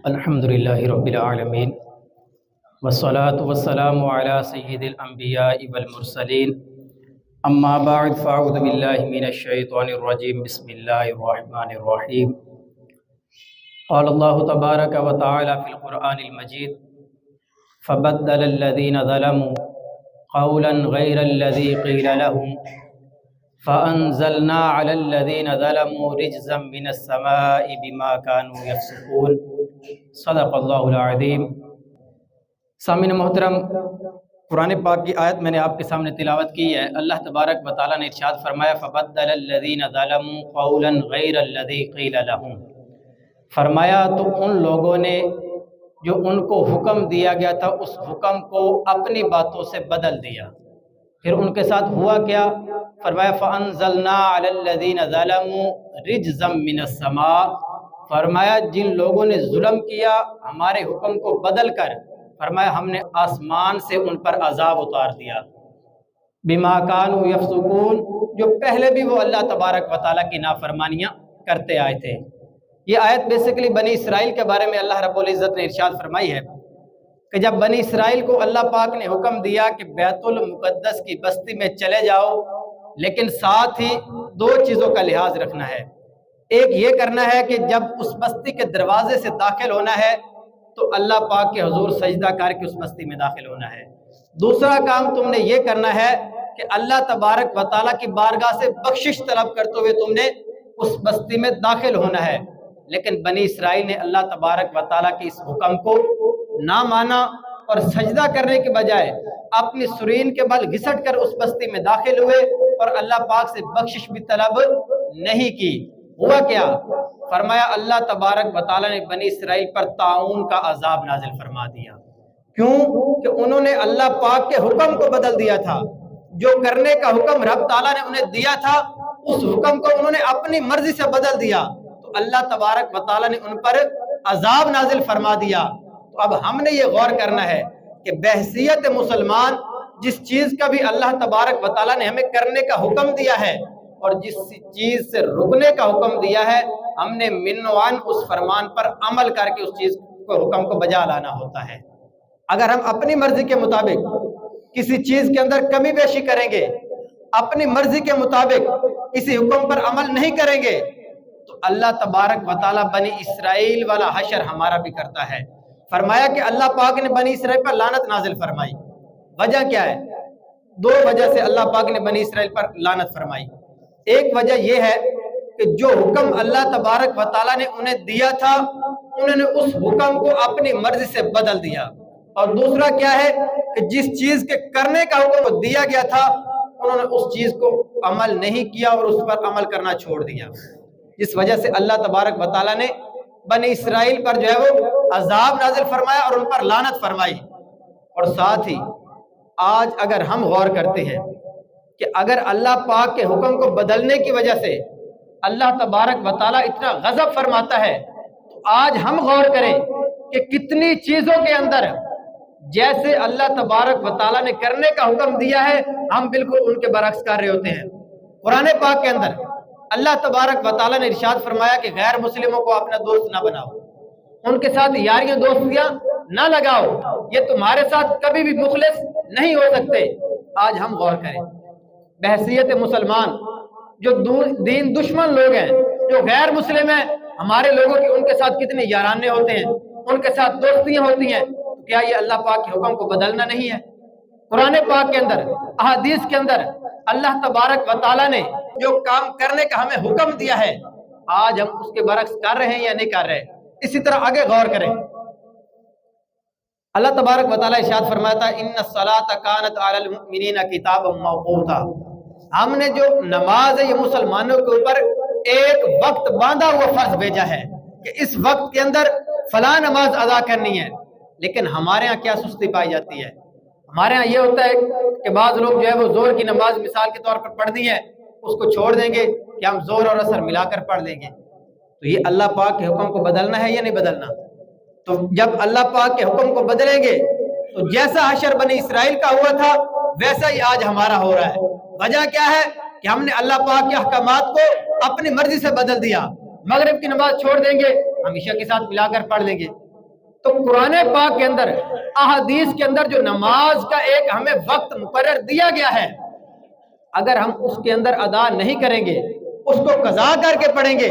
الحمد للہ رب العالمین والصلاة والسلام علی سید الانبیاء والمرسلین اما بعد فاعوذ باللہ من الشیطان الرجیم بسم اللہ الرحمن الرحیم قال اللہ تبارک و تعالی فی القرآن المجید فبدل الذین ظلموا قولا غیر الذی قیل لهم فأنزلنا على الذین ظلموا رجزا من السماء بما كانوا یفسقون صدق اللہ العظیم۔ سامعین محترم، قرآن پاک کی آیت میں نے آپ کے سامنے تلاوت کی ہے۔ اللہ تبارک و تعالیٰ نے ارشاد فرمایا فبدل الذین ظلموا قولا غیر الذی قیل لهم، فرمایا تو ان لوگوں نے جو ان کو حکم دیا گیا تھا اس حکم کو اپنی باتوں سے بدل دیا۔ پھر ان کے ساتھ ہوا کیا؟ فرمایا فانزلنا علی الذین ظلموا رجزا من السماء، فرمایا جن لوگوں نے ظلم کیا ہمارے حکم کو بدل کر، فرمایا ہم نے آسمان سے ان پر عذاب اتار دیا۔ بما کانوا یفسقون، جو پہلے بھی وہ اللہ تبارک و تعالیٰ کی نافرمانیاں کرتے آئے تھے۔ یہ آیت بیسیکلی بنی اسرائیل کے بارے میں اللہ رب العزت نے ارشاد فرمائی ہے کہ جب بنی اسرائیل کو اللہ پاک نے حکم دیا کہ بیت المقدس کی بستی میں چلے جاؤ، لیکن ساتھ ہی دو چیزوں کا لحاظ رکھنا ہے۔ ایک یہ کرنا ہے کہ جب اس بستی کے دروازے سے داخل ہونا ہے تو اللہ پاک کے حضور سجدہ کر کے اس بستی میں داخل ہونا ہے۔ دوسرا کام تم نے یہ کرنا ہے کہ اللہ تبارک و تعالیٰ کی بارگاہ سے بخشش طلب کرتے ہوئے تم نے اس بستی میں داخل ہونا ہے۔ لیکن بنی اسرائیل نے اللہ تبارک و تعالیٰ کے اس حکم کو نہ مانا اور سجدہ کرنے کے بجائے اپنی سرین کے بل گھسٹ کر اس بستی میں داخل ہوئے اور اللہ پاک سے بخشش بھی طلب نہیں کی۔ ہوا کیا؟ فرمایا اللہ تبارک و تعالیٰ نے بنی اسرائیل پر طاعون کا عذاب نازل فرما دیا۔ کیوں؟ کہ انہوں نے اللہ پاک کے حکم کو بدل دیا تھا۔ جو کرنے کا حکم رب تعالیٰ نے انہیں دیا تھا اس حکم کو انہوں نے اپنی مرضی سے بدل دیا، تو اللہ تبارک و تعالیٰ نے ان پر عذاب نازل فرما دیا۔ تو اب ہم نے یہ غور کرنا ہے کہ بحیثیت مسلمان جس چیز کا بھی اللہ تبارک و تعالیٰ نے ہمیں کرنے کا حکم دیا ہے اور جس چیز سے رکنے کا حکم دیا ہے، ہم نے منوان اس فرمان پر عمل کر کے اس چیز کو حکم کو بجا لانا ہوتا ہے۔ اگر ہم اپنی مرضی کے مطابق کسی چیز کے اندر کمی بیشی کریں گے، اپنی مرضی کے مطابق کسی حکم پر عمل نہیں کریں گے، تو اللہ تبارک و تعالیٰ بنی اسرائیل والا حشر ہمارا بھی کرتا ہے۔ فرمایا کہ اللہ پاک نے بنی اسرائیل پر لعنت نازل فرمائی۔ وجہ کیا ہے؟ دو وجہ سے اللہ پاک نے بنی اسرائیل پر لعنت فرمائی۔ ایک وجہ یہ ہے کہ جو حکم اللہ تبارک و تعالیٰ نے انہیں دیا تھا انہوں نے اس حکم کو اپنی مرضی سے بدل دیا، اور دوسرا کیا ہے کہ جس چیز کے کرنے کا حکم دیا گیا تھا انہوں نے اس چیز کو عمل نہیں کیا اور اس پر عمل کرنا چھوڑ دیا، جس وجہ سے اللہ تبارک و تعالیٰ نے بنی اسرائیل پر جو ہے وہ عذاب نازل فرمایا اور ان پر لعنت فرمائی۔ اور ساتھ ہی آج اگر ہم غور کرتے ہیں کہ اگر اللہ پاک کے حکم کو بدلنے کی وجہ سے اللہ تبارک و تعالیٰ اتنا غضب فرماتا ہے، تو آج ہم غور کریں کہ کتنی چیزوں کے اندر جیسے اللہ تبارک و تعالیٰ نے کرنے کا حکم دیا ہے ہم بالکل ان کے برعکس کر رہے ہوتے ہیں۔ قرآن پاک کے اندر اللہ تبارک و تعالیٰ نے ارشاد فرمایا کہ غیر مسلموں کو اپنا دوست نہ بناؤ، ان کے ساتھ یاریاں دوستیاں نہ لگاؤ، یہ تمہارے ساتھ کبھی بھی مخلص نہیں ہو سکتے۔ آج ہم غور کریں بحیثیت مسلمان جو دین دشمن لوگ ہیں، جو غیر مسلم ہیں، ہمارے لوگوں کی ان کے ساتھ کتنے یارانے ہوتے ہیں، ان کے ساتھ دوستیاں ہوتی ہیں، تو کیا یہ اللہ پاک کے حکم کو بدلنا نہیں ہے؟ قرآن پاک کے اندر، احادیث کے اندر اللہ تبارک و تعالیٰ نے جو کام کرنے کا ہمیں حکم دیا ہے آج ہم اس کے برعکس کر رہے ہیں یا نہیں کر رہے؟ اسی طرح آگے غور کریں، اللہ تبارک و تعالیٰ ارشاد فرماتا ہے ان الصلاۃ کانت علی المؤمنین کتابا موقوتا، ہم نے جو نماز ہے یہ مسلمانوں کے اوپر ایک وقت باندھا ہوا فرض بھیجا ہے کہ اس وقت کے اندر فلاں نماز ادا کرنی ہے۔ لیکن ہمارے ہاں کیا سستی پائی جاتی ہے؟ ہمارے ہاں یہ ہوتا ہے کہ بعض لوگ جو ہے وہ زور کی نماز مثال کے طور پر پڑھنی ہے اس کو چھوڑ دیں گے کہ ہم زور اور اثر ملا کر پڑھ لیں گے۔ تو یہ اللہ پاک کے حکم کو بدلنا ہے یا نہیں بدلنا؟ تو جب اللہ پاک کے حکم کو بدلیں گے تو جیسا حشر بنی اسرائیل کا ہوا تھا ویسا ہی آج ہمارا ہو رہا ہے۔ وجہ کیا ہے کہ ہم نے اللہ پاک کے احکامات کو اپنی مرضی سے بدل دیا۔ مغرب کی نماز چھوڑ دیں گے، ہم عشاء کے ساتھ ملا کر پڑھ لیں گے، تو قرآن پاک کے اندر، احادیث کے اندر جو نماز کا ایک ہمیں وقت مقرر دیا گیا ہے، اگر ہم اس کے اندر ادا نہیں کریں گے، اس کو قضا کر کے پڑھیں گے،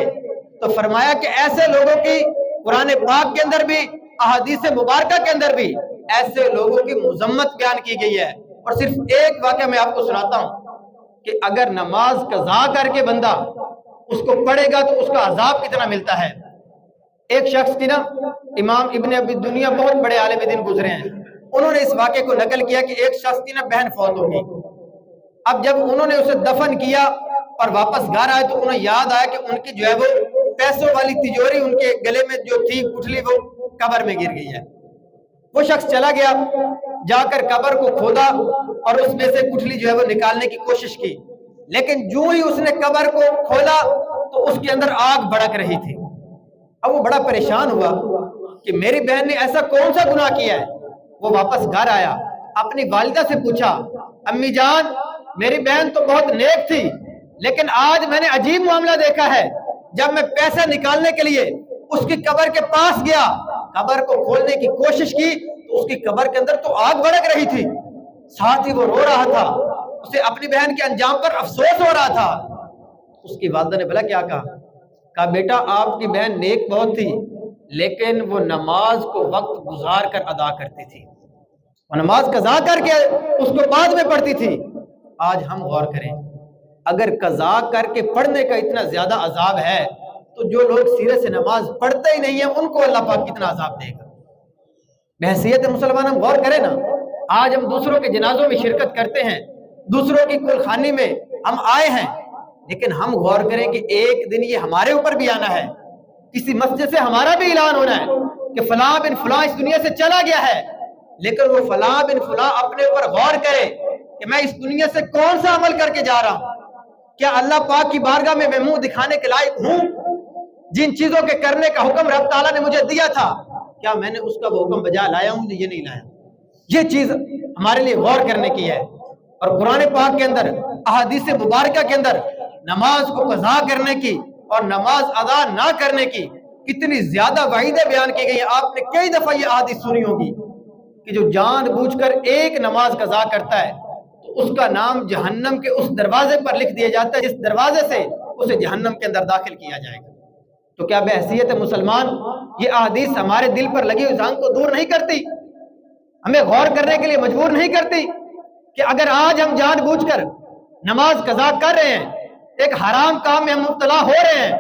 تو فرمایا کہ ایسے لوگوں کی قرآن پاک کے اندر بھی، احادیث مبارکہ کے اندر بھی ایسے لوگوں کی مذمت بیان کی گئی ہے۔ اور صرف ایک واقعہ میں آپ کو سناتا ہوں کہ اگر نماز قضا کر کے بندہ اس کو پڑھے گا تو اس کا عذاب کتنا ملتا ہے۔ ایک شخص کی نا، امام ابن ابی دنیا بہت بڑے عالم دین گزرے ہیں، انہوں نے اس واقعے کو نقل کیا کہ ایک شخص کی نا بہن فوت ہو گئی۔ اب جب انہوں نے اسے دفن کیا اور واپس گھر آئے تو انہیں یاد آیا کہ ان کی جو ہے وہ پیسوں والی تجوری ان کے گلے میں جو تھی گٹھلی، وہ قبر میں گر گئی ہے۔ وہ شخص چلا گیا، جا کر قبر کو کھودا اور اس میں سے گٹھلی جو ہے وہ نکالنے کی کوشش کی، لیکن جو ہی اس نے قبر کو کھولا تو اس کے اندر آگ بھڑک رہی تھی۔ اب وہ بڑا پریشان ہوا کہ میری بہن نے ایسا کون سا گناہ کیا ہے۔ وہ واپس گھر آیا، اپنی والدہ سے پوچھا، امی جان میری بہن تو بہت نیک تھی، لیکن آج میں نے عجیب معاملہ دیکھا ہے۔ جب میں پیسہ نکالنے کے لیے اس کی قبر کے پاس گیا، قبر کو کھولنے کی کوشش کی تو اس کی قبر کے اندر تو آگ بھڑک رہی تھی، ساتھ ہی وہ رو رہا تھا، اسے اپنی بہن کے انجام پر افسوس ہو رہا تھا۔ اس کی والدہ نے بھلا کیا کہا بیٹا آپ کی بہن نیک بہت تھی، لیکن وہ نماز کو وقت گزار کر ادا کرتی تھی، وہ نماز قضا کر کے اس کو بعد میں پڑھتی تھی۔ آج ہم غور کریں، اگر قضا کر کے پڑھنے کا اتنا زیادہ عذاب ہے تو جو لوگ سیرے سے نماز پڑھتے ہی نہیں ہیں ان کو اللہ پاک کتنا عذاب دے گا۔ بحیثیت مسلمان ہم غور کریں نا، آج ہم دوسروں کے جنازوں میں شرکت کرتے ہیں، دوسروں کی کلخانی میں ہم آئے ہیں، لیکن ہم غور کریں کہ ایک دن یہ ہمارے اوپر بھی آنا ہے، کسی مسجد سے ہمارا بھی اعلان ہونا ہے کہ فلاں بن فلاں اس دنیا سے چلا گیا ہے، لیکن وہ فلاں بن فلاں اپنے اوپر غور کرے کہ میں اس دنیا سے کون سا عمل کر کے جا رہا ہوں۔ کیا اللہ پاک کی بارگاہ میں میں منہ دکھانے کے لائق ہوں؟ جن چیزوں کے کرنے کا حکم رب تعالیٰ نے مجھے دیا تھا، کیا میں نے اس کا وہ حکم بجا لایا ہوں؟ یہ نہیں لایا۔ یہ چیز ہمارے لیے غور کرنے کی ہے۔ اور قرآن پاک کے اندر، احادیث مبارکہ کے اندر نماز کو قضا کرنے کی اور نماز ادا نہ کرنے کی کتنی زیادہ وعیدیں بیان کی گئی ہیں۔ آپ نے کئی دفعہ یہ احادیث سنی ہوگی کہ جو جان بوجھ کر ایک نماز قضا کرتا ہے تو اس کا نام جہنم کے اس دروازے پر لکھ دیا جاتا ہے جس دروازے سے اسے جہنم کے اندر داخل کیا جائے گا۔ تو کیا بحیثیت مسلمان یہ احادیث ہمارے دل پر لگی ہوئی زنگ کو دور نہیں کرتی، ہمیں غور کرنے کے لیے مجبور نہیں کرتی کہ اگر آج ہم جان بوجھ کر نماز قضا کر رہے ہیں، ایک حرام کام میں ہم مبتلا ہو رہے ہیں،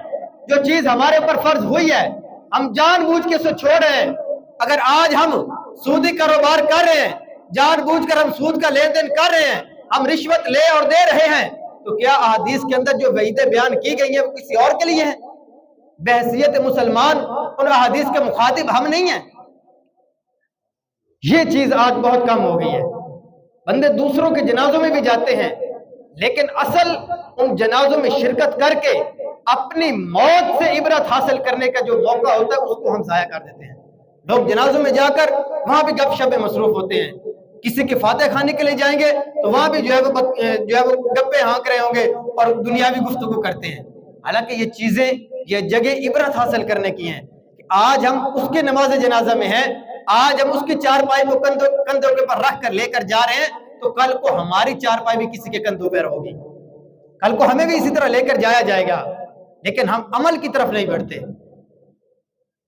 جو چیز ہمارے اوپر فرض ہوئی ہے ہم جان بوجھ کے اسے چھوڑ رہے ہیں، اگر آج ہم سودی کاروبار کر رہے ہیں، جان بوجھ کر ہم سود کا لین دین کر رہے ہیں، ہم رشوت لے اور دے رہے ہیں، تو کیا احادیث کے اندر جو وعیدیں بیان کی گئی ہیں وہ کسی اور کے لیے ہیں؟ بحیثیت مسلمان ان احادیث کے مخاطب ہم نہیں ہیں۔ یہ چیز آج بہت کم ہو گئی ہے۔ بندے دوسروں کے جنازوں میں بھی جاتے ہیں، لیکن اصل ان جنازوں میں شرکت کر کے اپنی موت سے عبرت حاصل کرنے کا جو موقع ہوتا ہے اس کو ہم ضائع کر دیتے ہیں۔ لوگ جنازوں میں جا کر وہاں بھی گپ شپ میں مصروف ہوتے ہیں، کسی کے فاتح خانے کے لیے جائیں گے تو وہاں بھی جو ہے وہ گپے ہانک رہے ہوں گے اور دنیاوی گفتگو کرتے ہیں، حالانکہ یہ چیزیں، یہ جگہ عبرت حاصل کرنے کی ہیں کہ آج ہم اس کے نماز جنازہ میں ہیں، آج ہم اس کی چارپائی کو کندھوں کے پر رکھ کر لے کر جا رہے ہیں، تو کل کو ہماری چارپائی بھی کسی کے کندھوں پر ہوگی، کل کو ہمیں بھی اسی طرح لے کر جایا جائے گا، لیکن ہم عمل کی طرف نہیں بڑھتے۔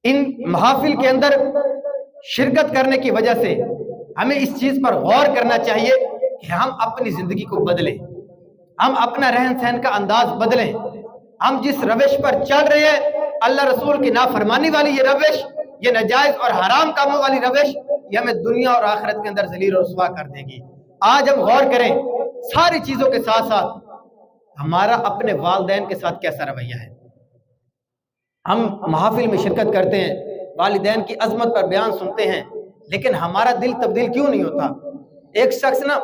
ان محافل کے اندر شرکت کرنے کی وجہ سے ہمیں اس چیز پر غور کرنا چاہیے کہ ہم اپنی زندگی کو بدلیں، ہم اپنا رہن سہن کا انداز بدلیں۔ ہم جس روش پر چل رہے ہیں، اللہ رسول کی نافرمانی والی یہ روش، یہ ناجائز اور حرام کاموں والی روش، یہ ہمیں دنیا اور آخرت کے اندر ذلیل اور رسوا کر دے گی۔ آج ہم غور کریں ساری چیزوں کے ساتھ ساتھ ہمارا اپنے والدین کے ساتھ کیسا رویہ ہے۔ ہم محافل میں شرکت کرتے ہیں، والدین کی عظمت پر بیان سنتے ہیں، لیکن ہمارا دل تبدیل کیوں نہیں ہوتا؟ ایک شخص نا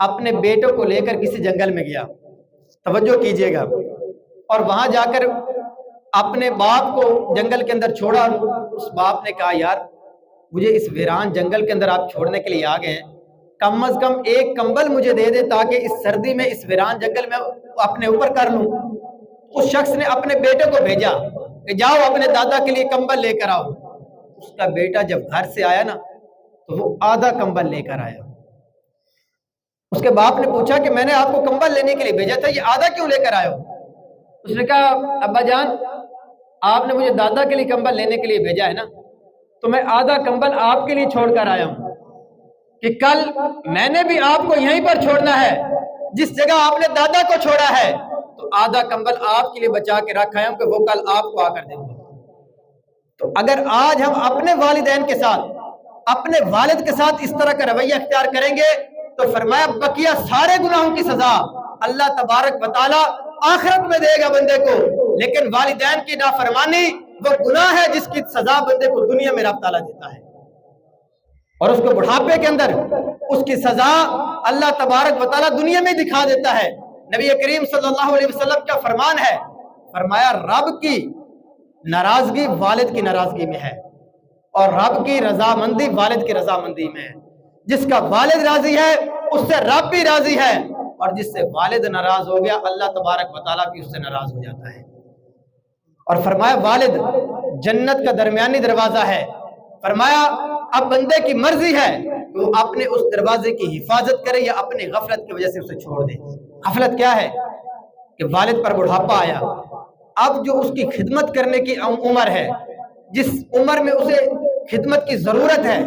اپنے بیٹوں کو لے کر کسی جنگل میں گیا، توجہ کیجئے گا، اور وہاں جا کر اپنے باپ کو جنگل کے اندر چھوڑا۔ اس باپ نے کہا یار مجھے اس ویران جنگل کے اندر آپ چھوڑنے کے لیے آ گئے ہیں، کم از کم ایک کمبل مجھے دے دے تاکہ اس سردی میں اس ویران جنگل میں اپنے اوپر کر لوں۔ اس شخص نے اپنے بیٹے کو بھیجا کہ جاؤ اپنے دادا کے لیے کمبل لے کر آؤ۔ اس کا بیٹا جب گھر سے آیا نا تو وہ آدھا کمبل لے کر آیا۔ اس کے باپ نے پوچھا کہ میں نے آپ کو کمبل لینے کے لیے بھیجا تھا، یہ آدھا کیوں لے کر آئے ہو؟ اس نے کہا ابا جان آپ نے مجھے دادا کے لیے کمبل لینے کے لیے بھیجا ہے نا، تو میں آدھا کمبل آپ کے لیے چھوڑ کر آیا ہوں کہ کل میں نے بھی آپ کو یہیں پر چھوڑنا ہے جس جگہ آپ نے دادا کو چھوڑا ہے، تو آدھا کمبل آپ کے لیے بچا کے رکھا ہے کہ وہ کل آپ کو آ کر دیں گے۔ تو اگر آج ہم اپنے والدین کے ساتھ، اپنے والد کے ساتھ اس طرح کا رویہ اختیار کریں گے تو فرمایا بقیہ سارے گناہوں کی سزا اللہ تبارک و تعالی آخرت میں دے گا بندے کو، لیکن والدین کی نافرمانی وہ گناہ ہے جس کی سزا بندے کو دنیا میں رب تعالیٰ دیتا ہے، اور اس کو بڑھاپے کے اندر اس کی سزا اللہ تبارک و تعالیٰ دنیا میں دکھا دیتا ہے۔ نبی کریم صلی اللہ علیہ وسلم کا فرمان ہے، فرمایا رب کی ناراضگی والد کی ناراضگی میں ہے، اور رب کی رضامندی والد کی رضامندی میں ہے۔ جس کا والد راضی ہے اس سے رب بھی راضی ہے، اور جس سے والد ناراض ہو گیا اللہ تبارک و تعالیٰ بھی اس سے ناراض ہو جاتا ہے۔ اور فرمایا والد جنت کا درمیانی دروازہ ہے، فرمایا اب بندے کی مرضی ہے کہ وہ اپنے اس دروازے کی حفاظت کرے یا اپنی غفلت کی وجہ سے اسے چھوڑ دے۔ غفلت کیا ہے کہ والد پر بڑھاپا آیا، اب جو اس کی خدمت کرنے کی عمر ہے، جس عمر میں اسے خدمت کی ضرورت ہے،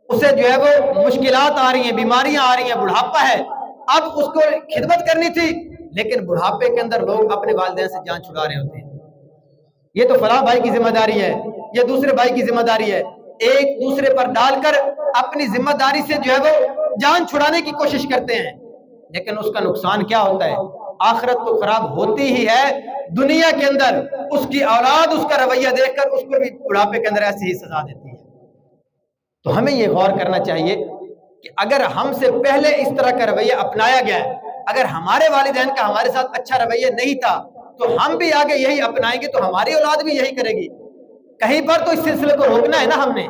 اسے جو ہے وہ مشکلات آ رہی ہیں، بیماریاں آ رہی ہیں، بڑھاپا ہے، اب اس کو خدمت کرنی تھی، لیکن بڑھاپے کے اندر لوگ اپنے والدین سے جان چھڑا رہے ہوتے ہیں۔ یہ تو فلاں بھائی کی ذمہ داری ہے، یہ دوسرے بھائی کی ذمہ داری ہے، ایک دوسرے پر ڈال کر اپنی ذمہ داری سے جو ہے وہ جان چھڑانے کی کوشش کرتے ہیں، لیکن اس کا نقصان کیا ہوتا ہے؟ آخرت تو خراب ہوتی ہی ہے، دنیا کے اندر اس کی اولاد اس کا رویہ دیکھ کر اس کو بھی بڑھاپے کے اندر ایسی ہی سزا دیتی ہے۔ تو ہمیں یہ غور کرنا چاہیے کہ اگر ہم سے پہلے اس طرح کا رویہ اپنایا گیا ہے، اگر ہمارے والدین کا ہمارے ساتھ اچھا رویہ نہیں تھا تو ہم بھی آگے یہی اپنائیں گے تو ہماری اولاد بھی یہی کرے گی۔ کہیں پر تو اس سلسلے کو روکنا ہے نا، ہم نے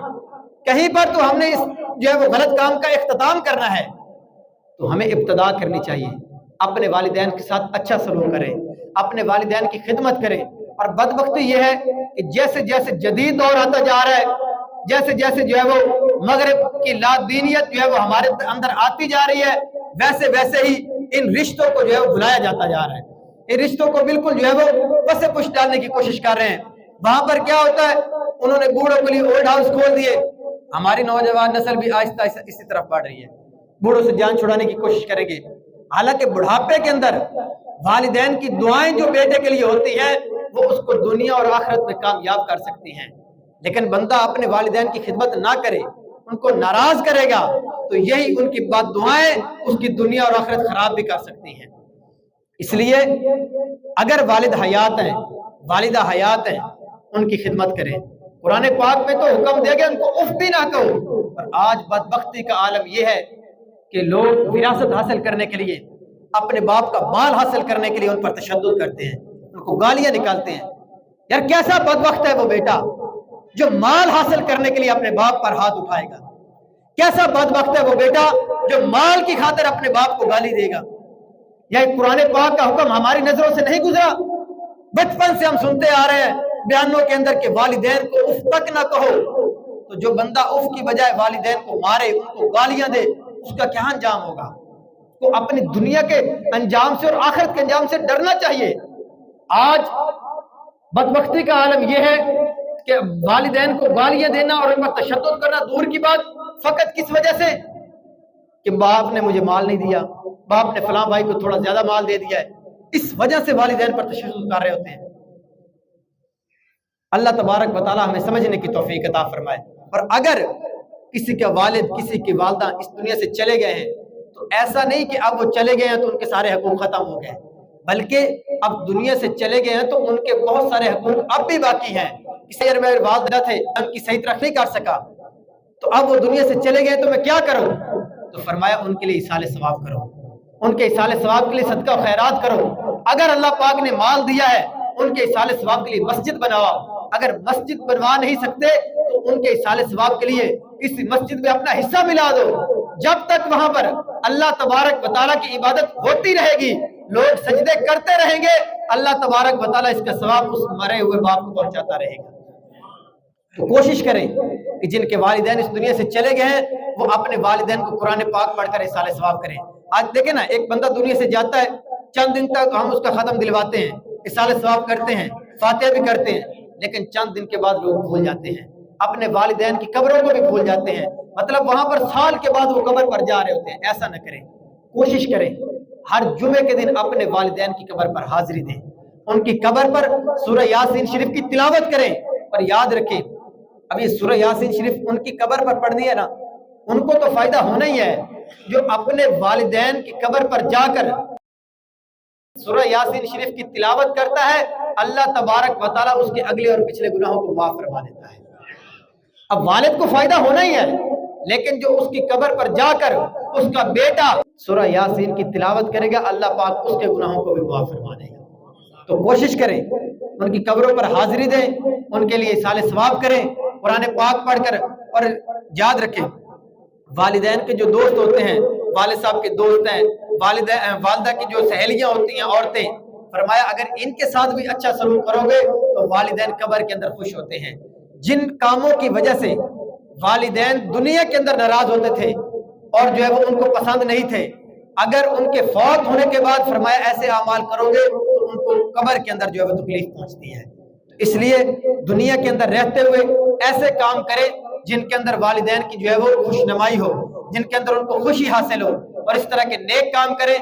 کہیں پر تو ہم نے اس جو ہے وہ غلط کام کا اختتام کرنا ہے، تو ہمیں ابتدا کرنی چاہیے، اپنے والدین کے ساتھ اچھا سلوک کریں، اپنے والدین کی خدمت کریں۔ اور بدبختی یہ ہے کہ جیسے جیسے جدید دور آتا جا رہا ہے، جیسے جیسے جو ہے وہ مغرب کی لادینیت جو ہے وہ ہمارے اندر آتی جا رہی ہے، ویسے ویسے ہی ان رشتوں کو جو ہے وہ بھلایا جاتا جا رہا ہے، ان رشتوں کو بالکل جو ہے وہ پس پش ڈالنے کی کوشش کر رہے ہیں۔ وہاں پر کیا ہوتا ہے، انہوں نے بوڑھوں کے لیے اولڈ ہاؤس کھول دیے، ہماری نوجوان نسل بھی آہستہ آہستہ اسی طرف بڑھ رہی ہے، بوڑھوں سے جان چھڑانے کی کوشش کریں گے۔ حالانکہ بڑھاپے کے اندر والدین کی دعائیں جو بیٹے کے لیے ہوتی ہیں وہ اس کو دنیا اور آخرت میں کامیاب کر سکتی ہیں، لیکن بندہ اپنے والدین کی خدمت نہ کرے، ان کو ناراض کرے گا تو یہی ان کی بد دعائیں اس کی دنیا اور آخرت خراب بھی کر سکتی ہیں۔ اس لیے اگر والد حیات ہیں، والدہ حیات ہیں، ان کی خدمت کریں۔ قرآن پاک میں تو حکم دیا گیا ان کو اف بھی نہ کہو، اور آج بدبختی کا عالم یہ ہے کہ لوگ وراثت حاصل کرنے کے لیے، اپنے باپ کا مال حاصل کرنے کے لیے ان پر تشدد کرتے ہیں، ان کو گالیاں نکالتے ہیں۔ یار کیسا بدبخت ہے وہ بیٹا جو مال حاصل کرنے کے لیے اپنے باپ پر ہاتھ اٹھائے گا، کیسا بدبخت ہے وہ بیٹا جو مال کی خاطر اپنے باپ کو گالی دے گا۔ یہ قرآن پاک کا حکم ہماری نظروں سے نہیں گزرا، بچپن سے ہم سنتے آ رہے ہیں بیانوں کے اندر کہ والدین کو اف تک نہ کہو، تو جو بندہ اف کی بجائے والدین کو مارے، ان کو گالیاں دے، اس کا کیا انجام ہوگا؟ کو اپنی دنیا کے انجام سے اور آخرت کے انجام سے ڈرنا چاہیے۔ آج بدبختی کا عالم یہ ہے کہ والدین کو گالیاں دینا اور ان پر تشدد کرنا دور کی بات، فقط کس وجہ سے کہ باپ نے مجھے مال نہیں دیا، باپ نے فلاں بھائی کو تھوڑا زیادہ مال دے دیا ہے، اس وجہ سے والدین پر تشدد کر رہے ہوتے ہیں۔ اللہ تبارک و تعالی ہمیں سمجھنے کی توفیق عطا فرمائے۔ اور اگر کسی کا والد، کسی کی والدہ اس دنیا سے چلے گئے ہیں تو ایسا نہیں کہ اب وہ چلے گئے ہیں تو ان کے سارے حقوق ختم ہو گئے، بلکہ اب دنیا سے چلے گئے ہیں تو ان کے بہت سارے حقوق اب بھی باقی ہیں۔ کسی اگر میرے والدہ تھے، ان کی صحیح طرح نہیں کر سکا تو اب وہ دنیا سے چلے گئے تو میں کیا کروں؟ تو فرمایا ان کے لیے ایصال ثواب کرو، ان کے ایصال ثواب کے لیے صدقہ و خیرات کرو۔ اگر اللہ پاک نے مال دیا ہے ان کے ایصال ثواب کے لیے مسجد بناؤ، اگر مسجد بنوا نہیں سکتے تو ان کے ایصال ثواب کے لیے اس مسجد میں اپنا حصہ ملا دو۔ جب تک وہاں پر اللہ تبارک و تعالیٰ کی عبادت ہوتی رہے گی، لوگ سجدے کرتے رہیں گے، اللہ تبارک و تعالیٰ اس کا ثواب اس مرے ہوئے باپ کو پہنچاتا رہے گا۔ تو کوشش کریں کہ جن کے والدین اس دنیا سے چلے گئے ہیں وہ اپنے والدین کو قرآن پاک پڑھ کر ایصال ثواب کریں۔ آج دیکھیں نا، ایک بندہ دنیا سے جاتا ہے، چند دن تک ہم اس کا ختم دلواتے ہیں، ایصال ثواب کرتے ہیں، فاتحہ بھی کرتے ہیں، لیکن چند دن کے بعد لوگ بھول جاتے ہیں، اپنے والدین کی قبروں کو بھی بھول جاتے ہیں، مطلب وہاں پر سال کے بعد وہ قبر پر جا رہے ہوتے ہیں۔ ایسا نہ کریں، کوشش کریں ہر جمعے کے دن اپنے والدین کی قبر پر حاضری دیں، ان کی قبر پر سورہ یاسین شریف کی تلاوت کریں۔ اور یاد رکھیں، ابھی سورہ یاسین شریف ان کی قبر پر پڑھنی ہے نا، ان کو تو فائدہ ہونا ہی ہے۔ جو اپنے والدین کی قبر پر جا کر سورہ یاسین شریف کی تلاوت کرتا ہے، اللہ تبارک و تعالیٰ اس کے اگلے اور پچھلے گناہوں کو معاف فرما دیتا ہے۔ اب والد کو فائدہ ہونا ہی ہے، لیکن جو اس کی قبر پر جا کر اس کا بیٹا سورہ یاسین کی تلاوت کرے گا، اللہ پاک اس کے گناہوں کو بھی معاف فرما دے گا۔ تو کوشش کریں، ان کی قبروں پر حاضری دیں، ان کے لیے ایصال ثواب کریں، قرآن پاک پڑھ کر۔ اور یاد رکھیں، والدین کے جو دوست ہوتے ہیں، والد صاحب کے دوست ہیں، والدہ کی جو سہیلیاں ہوتی ہیں، عورتیں، فرمایا اگر ان کے ساتھ بھی اچھا سلوک کرو گے تو والدین قبر کے اندر خوش ہوتے ہیں۔ جن کاموں کی وجہ سے والدین دنیا کے اندر ناراض ہوتے تھے اور جو ہے وہ ان کو پسند نہیں تھے، اگر ان کے فوت ہونے کے بعد فرمایا ایسے اعمال کرو گے تو ان کو قبر کے اندر جو ہے وہ تکلیف پہنچتی ہے۔ اس لیے دنیا کے اندر رہتے ہوئے ایسے کام کریں جن کے اندر والدین کی جو ہے وہ خوشنمائی ہو، جن کے اندر ان کو خوشی حاصل ہو، اور اس طرح کے نیک کام کریں